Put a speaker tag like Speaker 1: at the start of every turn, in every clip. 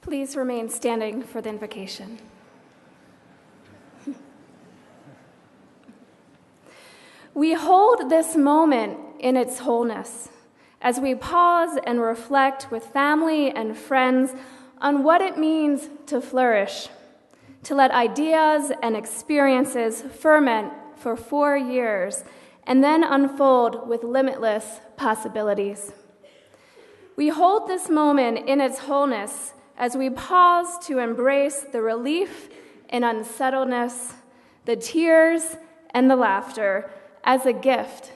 Speaker 1: Please remain standing for the invocation. We hold this moment in its wholeness as we pause and reflect with family and friends on what it means to flourish, to let ideas and experiences ferment for 4 years and then unfold with limitless possibilities. We hold this moment in its wholeness as we pause to embrace the relief and unsettledness, the tears and the laughter as a gift,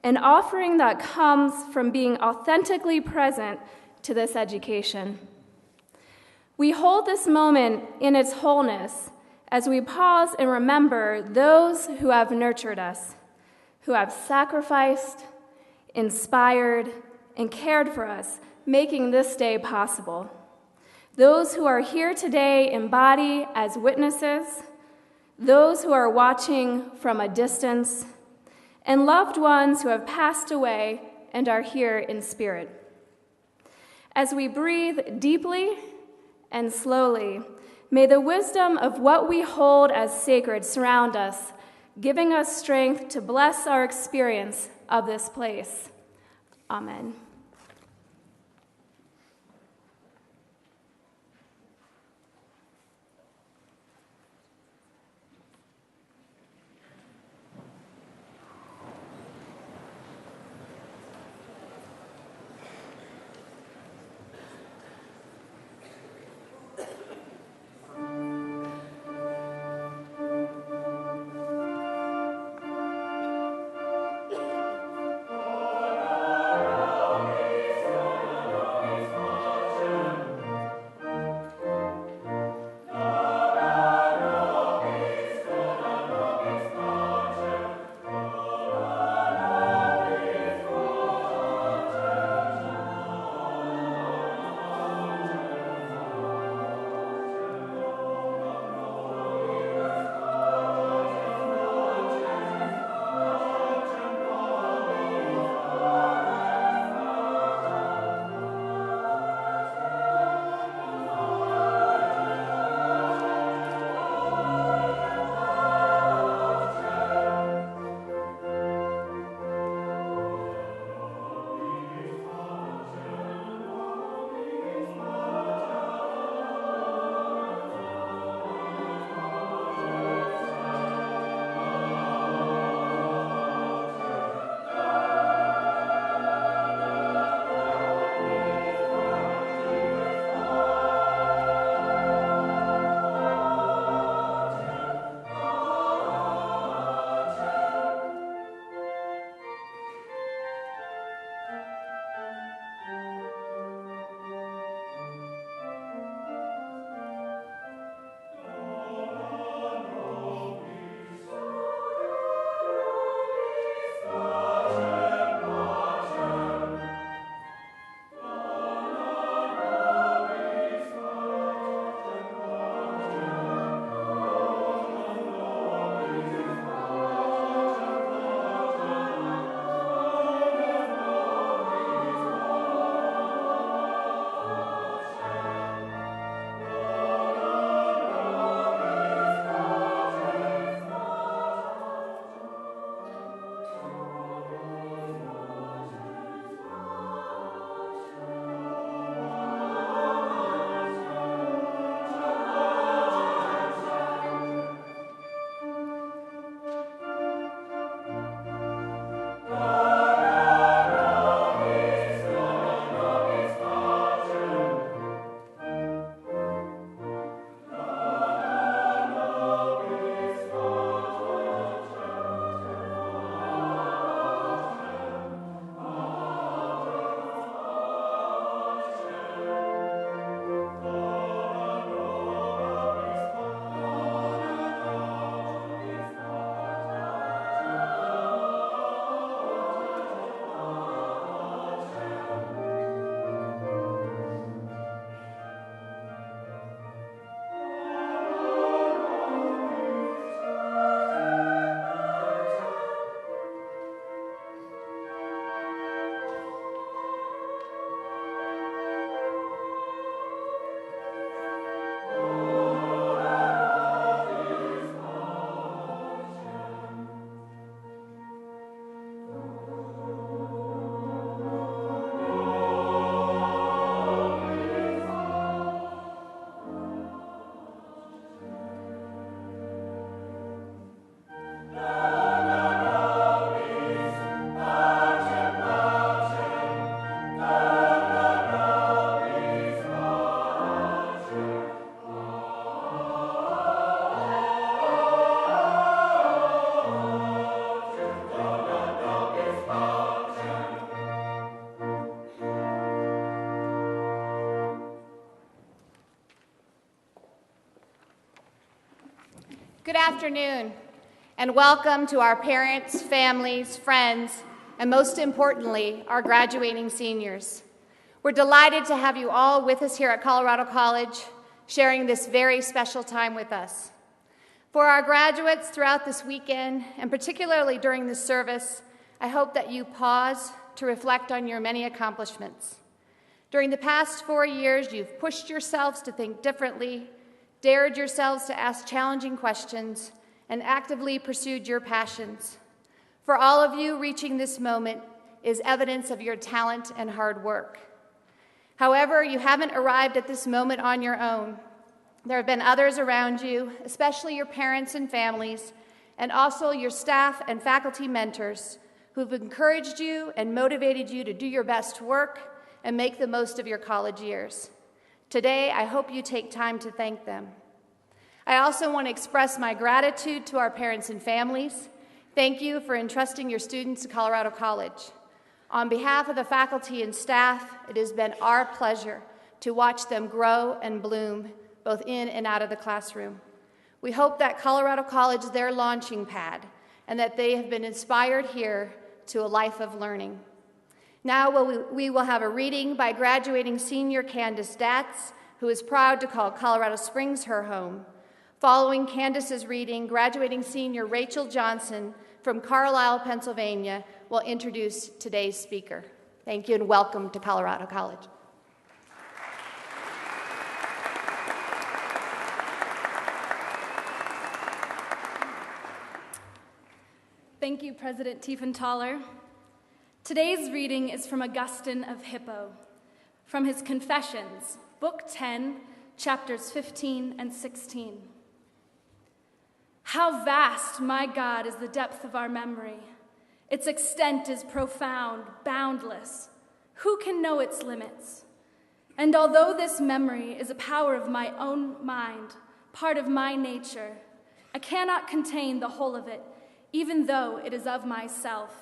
Speaker 1: an offering that comes from being authentically present to this education. We hold this moment in its wholeness as we pause and remember those who have nurtured us, who have sacrificed, inspired, and cared for us, making this day possible. Those who are here today in body as witnesses, those who are watching from a distance, and loved ones who have passed away and are here in spirit. As we breathe deeply and slowly, may the wisdom of what we hold as sacred surround us, giving us strength to bless our experience of this place. Amen.
Speaker 2: Oh, Good afternoon, and welcome to our parents, families, friends, and most importantly, our graduating seniors. We're delighted to have you all with us here at Colorado College, sharing this very special time with us. For our graduates throughout this weekend, and particularly during this service, I hope that you pause to reflect on your many accomplishments. During the past 4 years, you've pushed yourselves to think differently, dared yourselves to ask challenging questions, and actively pursued your passions. For all of you, reaching this moment is evidence of your talent and hard work. However, you haven't arrived at this moment on your own. There have been others around you, especially your parents and families, and also your staff and faculty mentors, who've encouraged you and motivated you to do your best work and make the most of your college years. Today, I hope you take time to thank them. I also want to express my gratitude to our parents and families. Thank you for entrusting your students to Colorado College. On behalf of the faculty and staff, it has been our pleasure to watch them grow and bloom, both in and out of the classroom. We hope that Colorado College is their launching pad and that they have been inspired here to a life of learning. Now we will have a reading by graduating senior Candace Datz, who is proud to call Colorado Springs her home. Following Candace's reading, graduating senior Rachel Johnson from Carlisle, Pennsylvania, will introduce today's speaker. Thank you and welcome to Colorado College.
Speaker 3: Thank you, President Tiefenthaler. Today's reading is from Augustine of Hippo, from his Confessions, Book 10, chapters 15 and 16. How vast, my God, is the depth of our memory. Its extent is profound, boundless. Who can know its limits? And although this memory is a power of my own mind, part of my nature, I cannot contain the whole of it, even though it is of myself.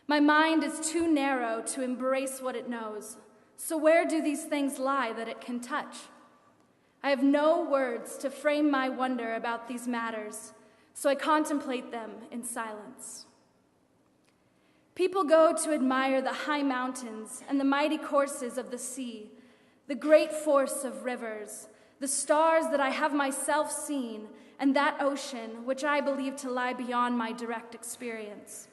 Speaker 3: My mind is too narrow to embrace what it knows. So where do these things lie that it can touch? I have no words to frame my wonder about these matters, so I contemplate them in silence. People go to admire the high mountains and the mighty courses of the sea, the great force of rivers, the stars that I have myself seen, and that ocean which I believe to lie beyond my direct experience.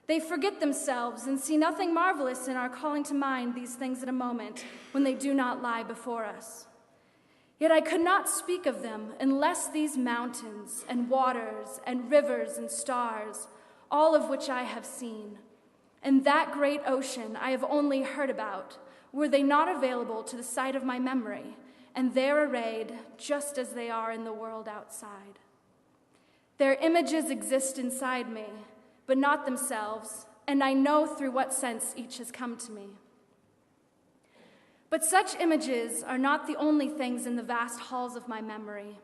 Speaker 3: They forget themselves and see nothing marvelous in our calling to mind these things at a moment when they do not lie before us. Yet I could not speak of them unless these mountains and waters and rivers and stars, all of which I have seen, and that great ocean I have only heard about, were they not available to the sight of my memory, and there arrayed just as they are in the world outside. Their images exist inside me, but not themselves, and I know through what sense each has come to me. But such images are not the only things in the vast halls of my memory.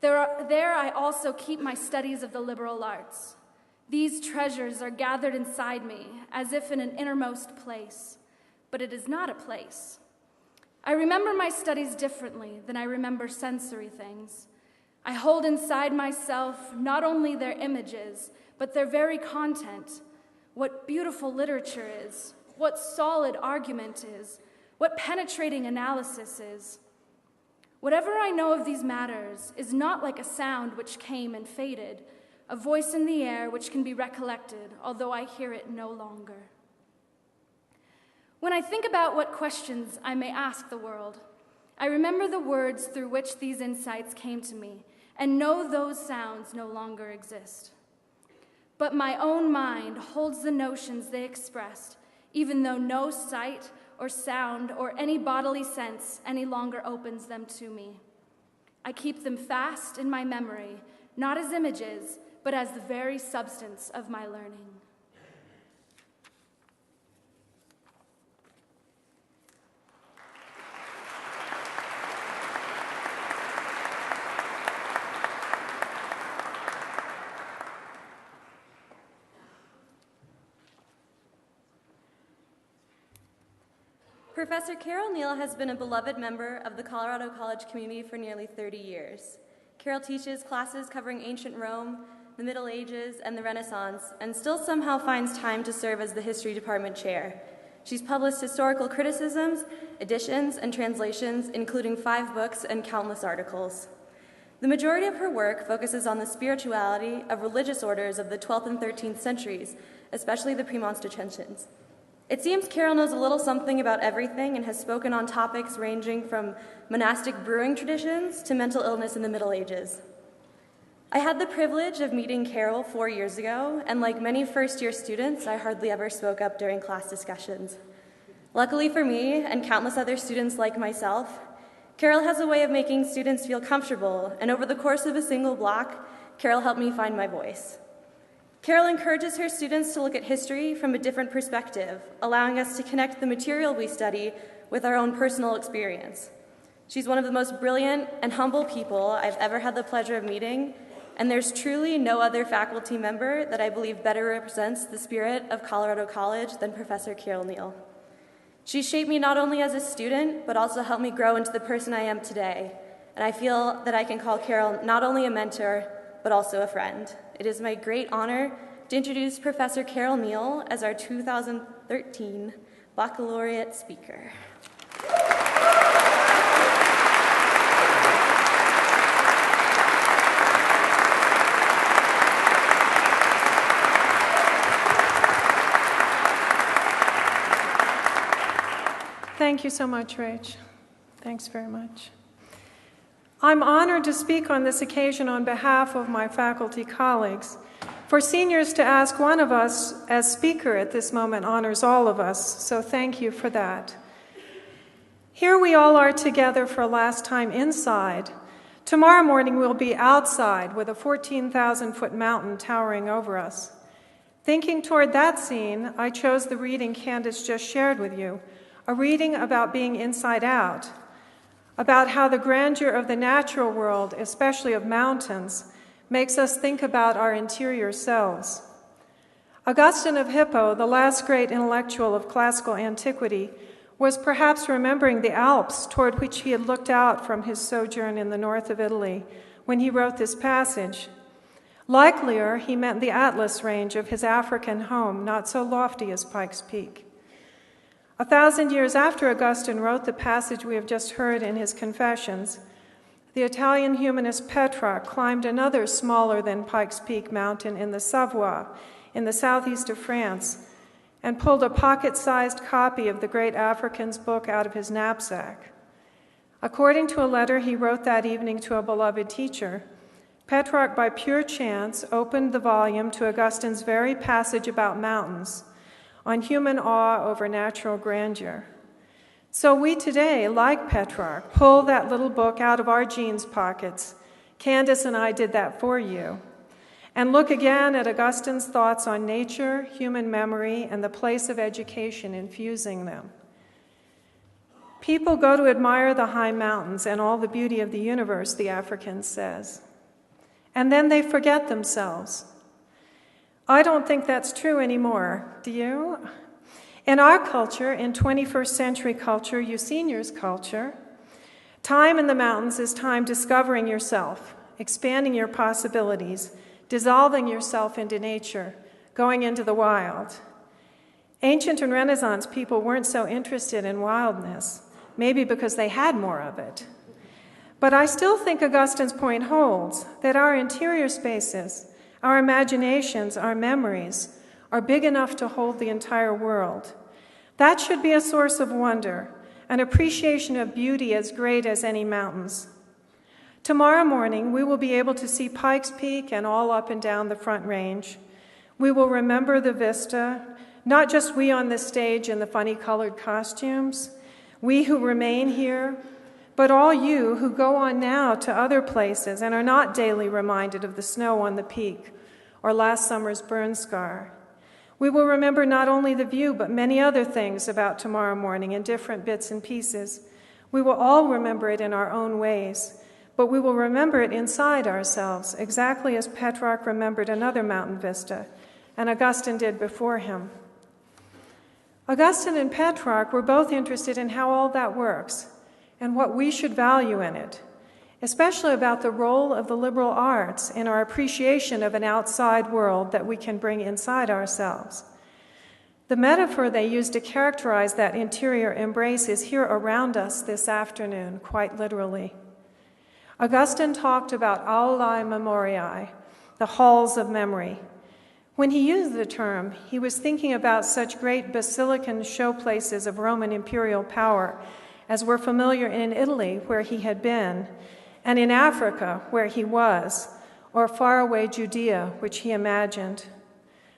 Speaker 3: There I also keep my studies of the liberal arts. These treasures are gathered inside me as if in an innermost place, but it is not a place. I remember my studies differently than I remember sensory things. I hold inside myself not only their images, but their very content, what beautiful literature is, what solid argument is, what penetrating analysis is. Whatever I know of these matters is not like a sound which came and faded, a voice in the air which can be recollected, although I hear it no longer. When I think about what questions I may ask the world, I remember the words through which these insights came to me, and know those sounds no longer exist. But my own mind holds the notions they expressed, even though no sight or sound or any bodily sense any longer opens them to me. I keep them fast in my memory, not as images, but as the very substance of my learning.
Speaker 4: Professor Carol Neel has been a beloved member of the Colorado College community for nearly 30 years. Carol teaches classes covering ancient Rome, the Middle Ages, and the Renaissance, and still somehow finds time to serve as the history department chair. She's published historical criticisms, editions, and translations, including 5 books and countless articles. The majority of her work focuses on the spirituality of religious orders of the 12th and 13th centuries, especially the Premonstratensians. It seems Carol knows a little something about everything and has spoken on topics ranging from monastic brewing traditions to mental illness in the Middle Ages. I had the privilege of meeting Carol 4 years ago, and like many first-year students, I hardly ever spoke up during class discussions. Luckily for me, and countless other students like myself, Carol has a way of making students feel comfortable, and over the course of a single block, Carol helped me find my voice. Carol encourages her students to look at history from a different perspective, allowing us to connect the material we study with our own personal experience. She's one of the most brilliant and humble people I've ever had the pleasure of meeting, and there's truly no other faculty member that I believe better represents the spirit of Colorado College than Professor Carol Neel. She shaped me not only as a student, but also helped me grow into the person I am today, and I feel that I can call Carol not only a mentor, but also a friend. It is my great honor to introduce Professor Carol Neel as our 2013 Baccalaureate speaker.
Speaker 5: Thank you so much, Rach. Thanks very much. I'm honored to speak on this occasion on behalf of my faculty colleagues. For seniors to ask one of us as speaker at this moment honors all of us, so thank you for that. Here we all are together for a last time inside. Tomorrow morning we'll be outside with a 14,000-foot mountain towering over us. Thinking toward that scene, I chose the reading Candace just shared with you, a reading about being inside out, about how the grandeur of the natural world, especially of mountains, makes us think about our interior selves. Augustine of Hippo, the last great intellectual of classical antiquity, was perhaps remembering the Alps toward which he had looked out from his sojourn in the north of Italy when he wrote this passage. Likelier, he meant the Atlas range of his African home, not so lofty as Pikes Peak. 1,000 years after Augustine wrote the passage we have just heard in his Confessions, the Italian humanist Petrarch climbed another smaller than Pikes Peak mountain in the Savoie, in the southeast of France, and pulled a pocket-sized copy of the great African's book out of his knapsack. According to a letter he wrote that evening to a beloved teacher, Petrarch, by pure chance, opened the volume to Augustine's very passage about mountains, on human awe over natural grandeur. So we today, like Petrarch, pull that little book out of our jeans pockets. Candace and I did that for you. And look again at Augustine's thoughts on nature, human memory, and the place of education infusing them. People go to admire the high mountains and all the beauty of the universe, the African says. And then they forget themselves. I don't think that's true anymore, do you? In our culture, in 21st century culture, you seniors' culture, time in the mountains is time discovering yourself, expanding your possibilities, dissolving yourself into nature, going into the wild. Ancient and Renaissance people weren't so interested in wildness, maybe because they had more of it. But I still think Augustine's point holds, that our interior spaces, our imaginations, our memories, are big enough to hold the entire world. That should be a source of wonder, an appreciation of beauty as great as any mountains. Tomorrow morning, we will be able to see Pikes Peak and all up and down the Front Range. We will remember the vista, not just we on this stage in the funny-colored costumes, we who remain here, but all you who go on now to other places and are not daily reminded of the snow on the peak or last summer's burn scar. We will remember not only the view, but many other things about tomorrow morning in different bits and pieces. We will all remember it in our own ways, but we will remember it inside ourselves, exactly as Petrarch remembered another mountain vista, and Augustine did before him. Augustine and Petrarch were both interested in how all that works, and what we should value in it. especially about the role of the liberal arts in our appreciation of an outside world that we can bring inside ourselves. The metaphor they use to characterize that interior embrace is here around us this afternoon, quite literally. Augustine talked about aulae memoriae, the halls of memory. When he used the term, he was thinking about such great basilican showplaces of Roman imperial power as were familiar in Italy, where he had been, and in Africa, where he was, or faraway Judea, which he imagined.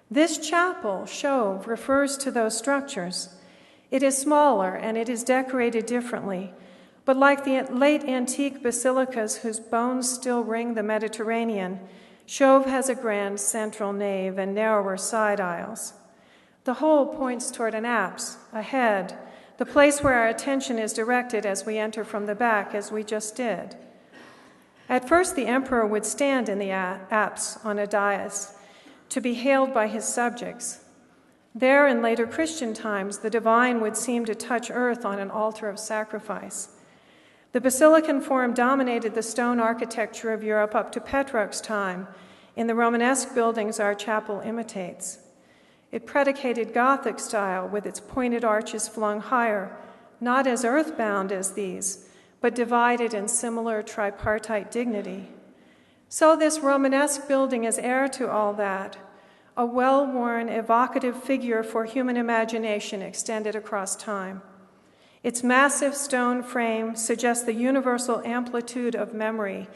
Speaker 5: This chapel, Chauve, refers to those structures. It is smaller and it is decorated differently, but like the late antique basilicas whose bones still ring the Mediterranean, Chauve has a grand central nave and narrower side aisles. The whole points toward an apse, a head, the place where our attention is directed as we enter from the back, as we just did. At first, the emperor would stand in the apse on a dais to be hailed by his subjects. There, in later Christian times, the divine would seem to touch earth on an altar of sacrifice. The basilican form dominated the stone architecture of Europe up to Petrarch's time. In the Romanesque buildings our chapel imitates. It predicated Gothic style with its pointed arches flung higher, not as earthbound as these, but divided in similar tripartite dignity. So this Romanesque building is heir to all that, a well-worn, evocative figure for human imagination extended across time. Its massive stone frame suggests the universal amplitude of memory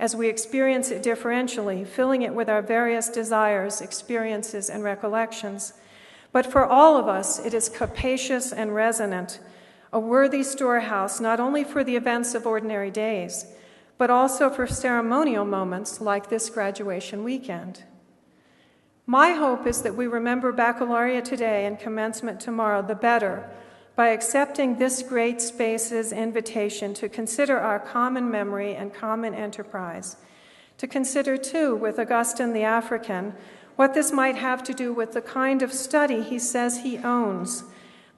Speaker 5: as we experience it differentially, filling it with our various desires, experiences, and recollections. But for all of us, it is capacious and resonant, a worthy storehouse not only for the events of ordinary days, but also for ceremonial moments like this graduation weekend. My hope is that we remember Baccalaureate today and commencement tomorrow the better by accepting this great space's invitation to consider our common memory and common enterprise, to consider, too, with Augustine the African, what this might have to do with the kind of study he says he owns,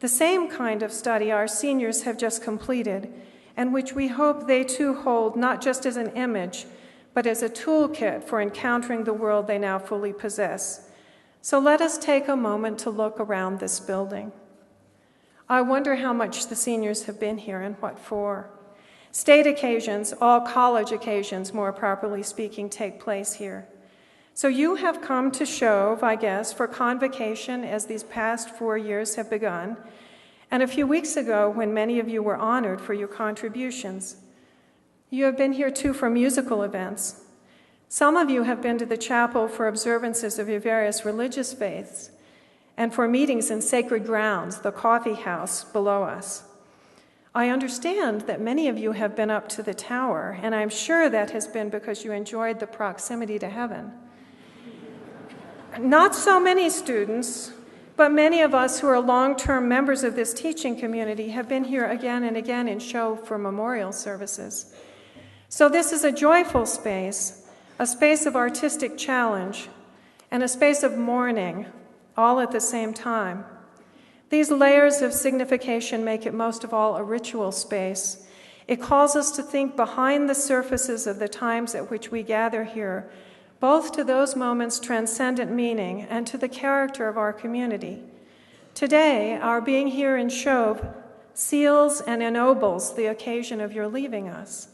Speaker 5: the same kind of study our seniors have just completed, and which we hope they too hold not just as an image, but as a toolkit for encountering the world they now fully possess. So let us take a moment to look around this building. I wonder how much the seniors have been here and what for. State occasions, all college occasions, more properly speaking, take place here. So you have come to Chauve, I guess, for convocation as these past 4 years have begun, and a few weeks ago when many of you were honored for your contributions. You have been here, too, for musical events. Some of you have been to the chapel for observances of your various religious faiths, and for meetings in sacred grounds, the coffee house below us. I understand that many of you have been up to the tower, and I'm sure that has been because you enjoyed the proximity to heaven. Not so many students, but many of us who are long-term members of this teaching community have been here again and again in Chauve for memorial services. So this is a joyful space, a space of artistic challenge, and a space of mourning, all at the same time. These layers of signification make it most of all a ritual space. It calls us to think behind the surfaces of the times at which we gather here, both to those moments' transcendent meaning and to the character of our community. Today, our being here in Chauve seals and ennobles the occasion of your leaving us.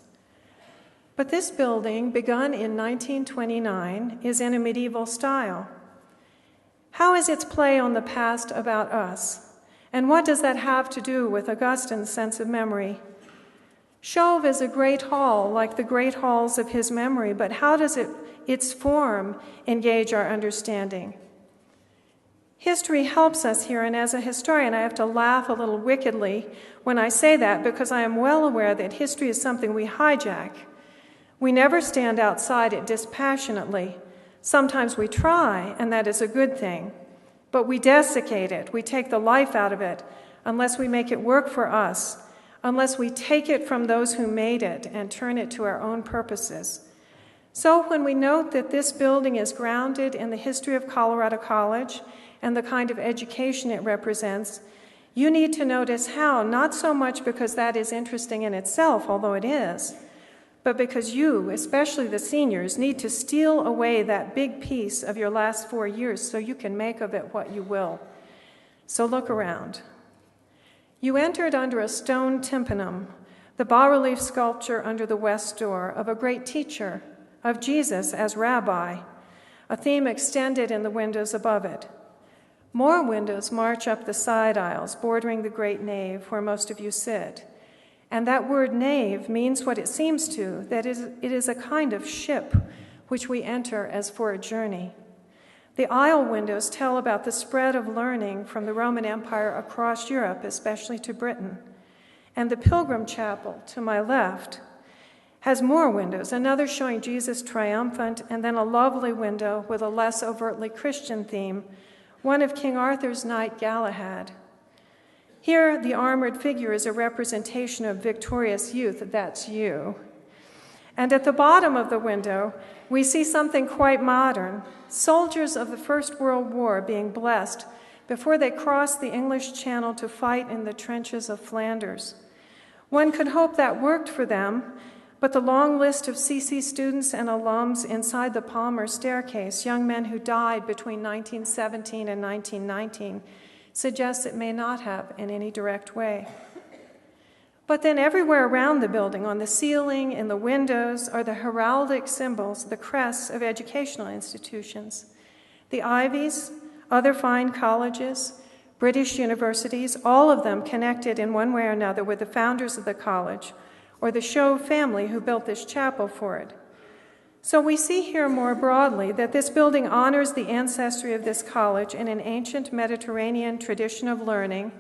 Speaker 5: But this building, begun in 1929, is in a medieval style. How is its play on the past about us? And what does that have to do with Augustine's sense of memory? Chauve is a great hall, like the great halls of his memory, but how does its form engage our understanding? History helps us here, and as a historian, I have to laugh a little wickedly when I say that, because I am well aware that history is something we hijack. We never stand outside it dispassionately. Sometimes we try, and that is a good thing, but we desiccate it, we take the life out of it, unless we make it work for us, unless we take it from those who made it and turn it to our own purposes. So when we note that this building is grounded in the history of Colorado College and the kind of education it represents, you need to notice how, not so much because that is interesting in itself, although it is, but because you, especially the seniors, need to steal away that big piece of your last 4 years so you can make of it what you will. So look around. You entered under a stone tympanum, the bas-relief sculpture under the west door of a great teacher, of Jesus as rabbi, a theme extended in the windows above it. More windows march up the side aisles, bordering the great nave where most of you sit. And that word nave means what it seems to, that it is a kind of ship which we enter as for a journey. The aisle windows tell about the spread of learning from the Roman Empire across Europe, especially to Britain. And the Pilgrim Chapel, to my left, has more windows, another showing Jesus triumphant, and then a lovely window with a less overtly Christian theme, one of King Arthur's knight Galahad. Here, the armored figure is a representation of victorious youth, that's you. And at the bottom of the window, we see something quite modern, soldiers of the First World War being blessed before they crossed the English Channel to fight in the trenches of Flanders. One could hope that worked for them, but the long list of CC students and alums inside the Palmer staircase, young men who died between 1917 and 1919, suggests it may not have in any direct way. But then everywhere around the building, on the ceiling, in the windows, are the heraldic symbols, the crests of educational institutions. The Ivies, other fine colleges, British universities, all of them connected in one way or another with the founders of the college, or the Shove family who built this chapel for it. So we see here more broadly that this building honors the ancestry of this college in an ancient Mediterranean tradition of learning,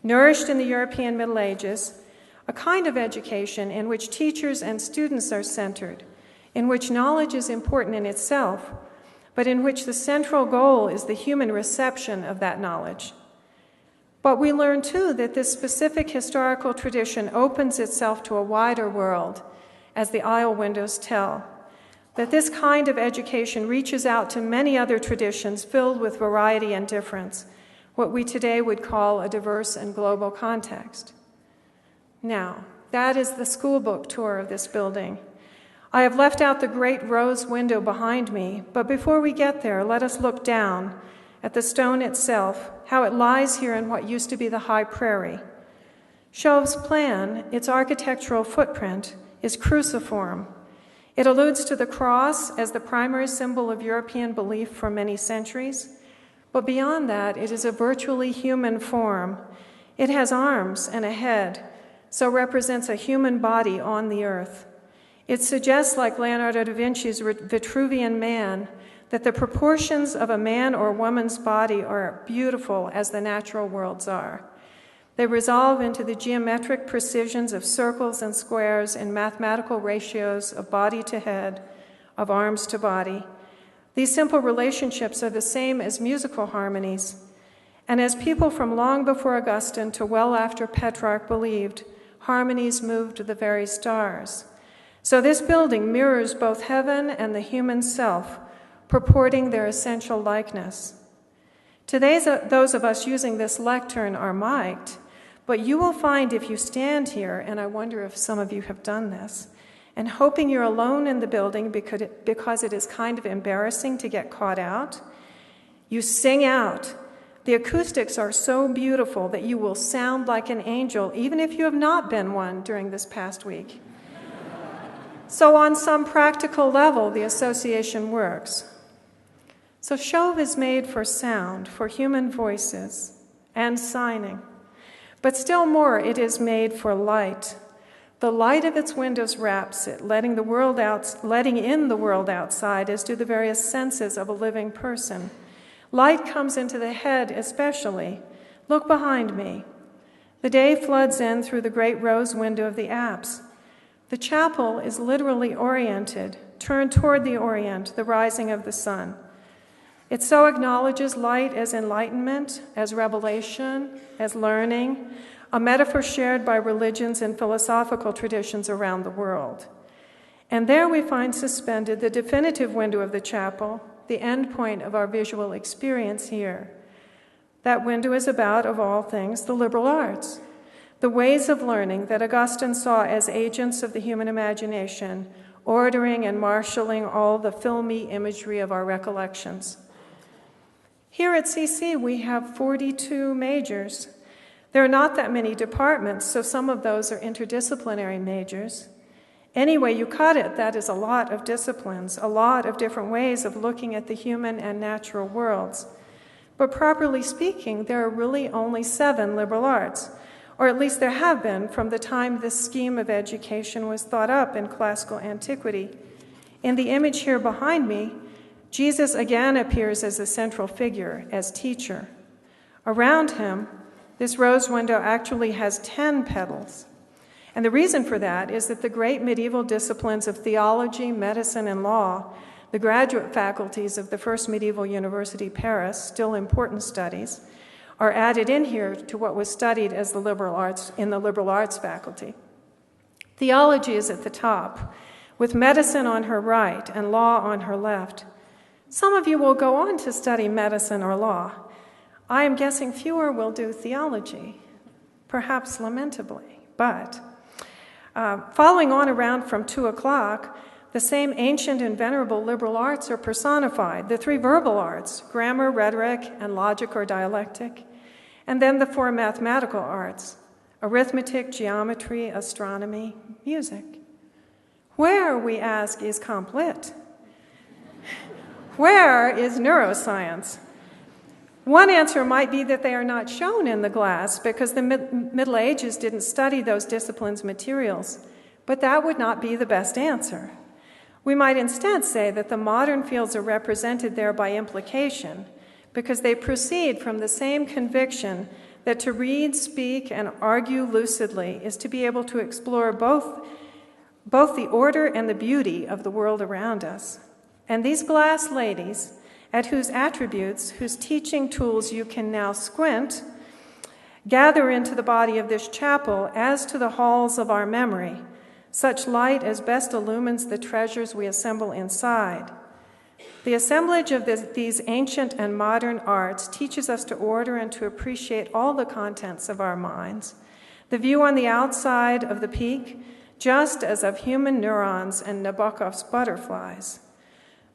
Speaker 5: nourished in the European Middle Ages, a kind of education in which teachers and students are centered, in which knowledge is important in itself, but in which the central goal is the human reception of that knowledge. But we learn, too, that this specific historical tradition opens itself to a wider world, as the aisle windows tell, that this kind of education reaches out to many other traditions filled with variety and difference, what we today would call a diverse and global context. Now, that is the school book tour of this building. I have left out the great rose window behind me, but before we get there, let us look down at the stone itself, how it lies here in what used to be the high prairie. Shove's plan, its architectural footprint, is cruciform. It alludes to the cross as the primary symbol of European belief for many centuries, but beyond that, it is a virtually human form. It has arms and a head, so represents a human body on the earth. It suggests, like Leonardo da Vinci's Vitruvian Man, that the proportions of a man or woman's body are beautiful as the natural worlds are. They resolve into the geometric precisions of circles and squares and mathematical ratios of body to head, of arms to body. These simple relationships are the same as musical harmonies, and as people from long before Augustine to well after Petrarch believed, harmonies moved the very stars. So this building mirrors both heaven and the human self, purporting their essential likeness. Today, those of us using this lectern are mic'd, but you will find if you stand here, and I wonder if some of you have done this, and hoping you're alone in the building because it is kind of embarrassing to get caught out, you sing out. The acoustics are so beautiful that you will sound like an angel, even if you have not been one during this past week. So on some practical level, the association works. So Shove is made for sound, for human voices, and signing. But still more, it is made for light. The light of its windows wraps it, letting in the world outside, as do the various senses of a living person. Light comes into the head especially. Look behind me. The day floods in through the great rose window of the apse. The chapel is literally oriented, turned toward the orient, the rising of the sun. It so acknowledges light as enlightenment, as revelation, as learning, a metaphor shared by religions and philosophical traditions around the world. And there we find suspended the definitive window of the chapel, the end point of our visual experience here. That window is about, of all things, the liberal arts. the ways of learning that Augustine saw as agents of the human imagination, ordering and marshaling all the filmy imagery of our recollections. Here at CC, we have 42 majors. There are not that many departments, so some of those are interdisciplinary majors. Any way you cut it, that is a lot of disciplines, a lot of different ways of looking at the human and natural worlds. But properly speaking, there are really only 7 liberal arts, or at least there have been from the time this scheme of education was thought up in classical antiquity. In the image here behind me, Jesus again appears as the central figure, as teacher. Around him, this rose window actually has 10 petals. And the reason for that is that the great medieval disciplines of theology, medicine, and law, the graduate faculties of the first medieval university, Paris, still important studies, are added in here to what was studied as the liberal arts in the liberal arts faculty. Theology is at the top, with medicine on her right and law on her left. Some of you will go on to study medicine or law. I am guessing fewer will do theology, perhaps lamentably, but following on around from 2 o'clock, the same ancient and venerable liberal arts are personified, the 3 verbal arts, grammar, rhetoric, and logic or dialectic, and then the 4 mathematical arts, arithmetic, geometry, astronomy, music. Where, we ask, is comp lit? Where is neuroscience? One answer might be that they are not shown in the glass because the Middle Ages didn't study those disciplines' materials, but that would not be the best answer. We might instead say that the modern fields are represented there by implication because they proceed from the same conviction that to read, speak, and argue lucidly is to be able to explore both the order and the beauty of the world around us. And these glass ladies, at whose attributes, whose teaching tools you can now squint, gather into the body of this chapel as to the halls of our memory, such light as best illumines the treasures we assemble inside. The assemblage of these ancient and modern arts teaches us to order and to appreciate all the contents of our minds, the view on the outside of the peak, just as of human neurons and Nabokov's butterflies.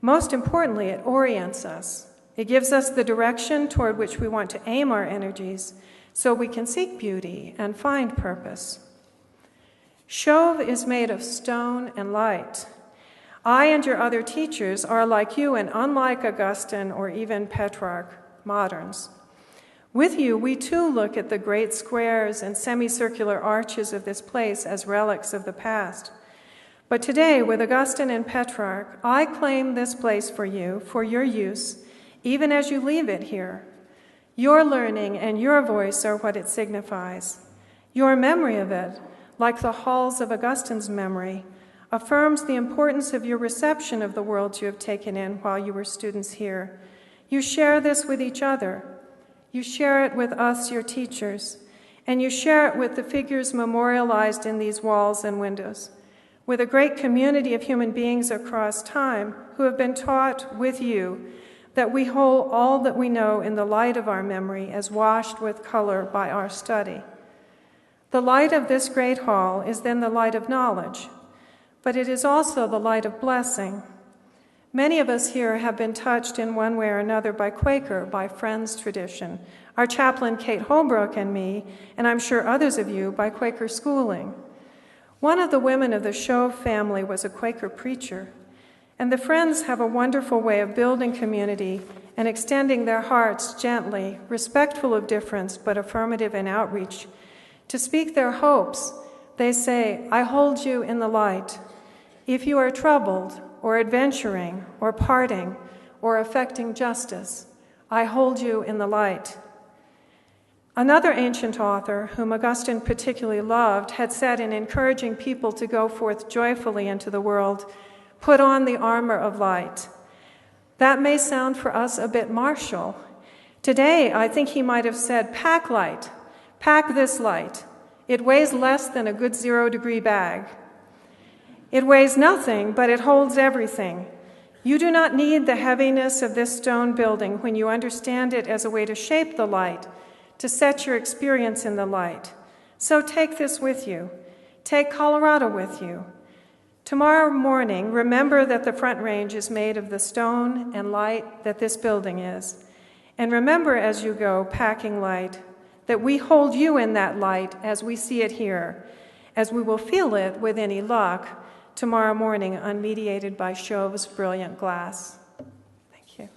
Speaker 5: Most importantly, it orients us. It gives us the direction toward which we want to aim our energies so we can seek beauty and find purpose. Chauve is made of stone and light. I and your other teachers are like you and unlike Augustine or even Petrarch, moderns. With you, we too look at the great squares and semicircular arches of this place as relics of the past. But today, with Augustine and Petrarch, I claim this place for you, for your use, even as you leave it here. Your learning and your voice are what it signifies. Your memory of it, like the halls of Augustine's memory, affirms the importance of your reception of the world you have taken in while you were students here. You share this with each other. You share it with us, your teachers, and you share it with the figures memorialized in these walls and windows, with a great community of human beings across time who have been taught with you that we hold all that we know in the light of our memory as washed with color by our study. The light of this great hall is then the light of knowledge, but it is also the light of blessing. Many of us here have been touched in one way or another by Quaker, by Friends tradition, our chaplain Kate Holbrook and me, and I'm sure others of you, by Quaker schooling. One of the women of the Chauve family was a Quaker preacher, and the Friends have a wonderful way of building community and extending their hearts gently, respectful of difference, but affirmative in outreach. To speak their hopes, they say, I hold you in the light. If you are troubled, or adventuring, or parting, or affecting justice, I hold you in the light. Another ancient author, whom Augustine particularly loved, had said in encouraging people to go forth joyfully into the world, put on the armor of light. That may sound for us a bit martial. Today, I think he might have said, pack light, pack this light. It weighs less than a good 0-degree bag. It weighs nothing, but it holds everything. You do not need the heaviness of this stone building when you understand it as a way to shape the light, to set your experience in the light. So take this with you. Take Colorado with you. Tomorrow morning, remember that the Front Range is made of the stone and light that this building is. And remember as you go, packing light, that we hold you in that light as we see it here, as we will feel it with any luck tomorrow morning, unmediated by Chauve's brilliant glass. Thank you.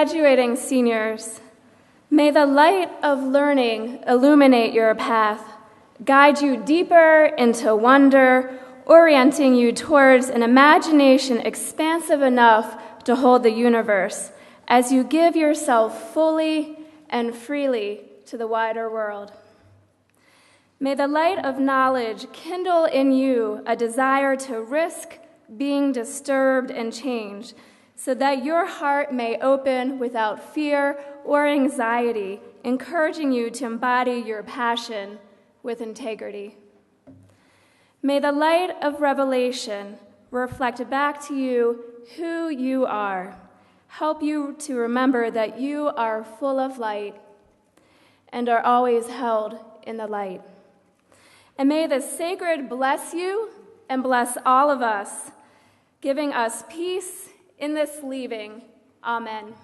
Speaker 1: graduating seniors, may the light of learning illuminate your path, guide you deeper into wonder, orienting you towards an imagination expansive enough to hold the universe as you give yourself fully and freely to the wider world. May the light of knowledge kindle in you a desire to risk being disturbed and changed, so that your heart may open without fear or anxiety, encouraging you to embody your passion with integrity. May the light of revelation reflect back to you who you are, help you to remember that you are full of light and are always held in the light. And may the sacred bless you and bless all of us, giving us peace in this leaving. Amen.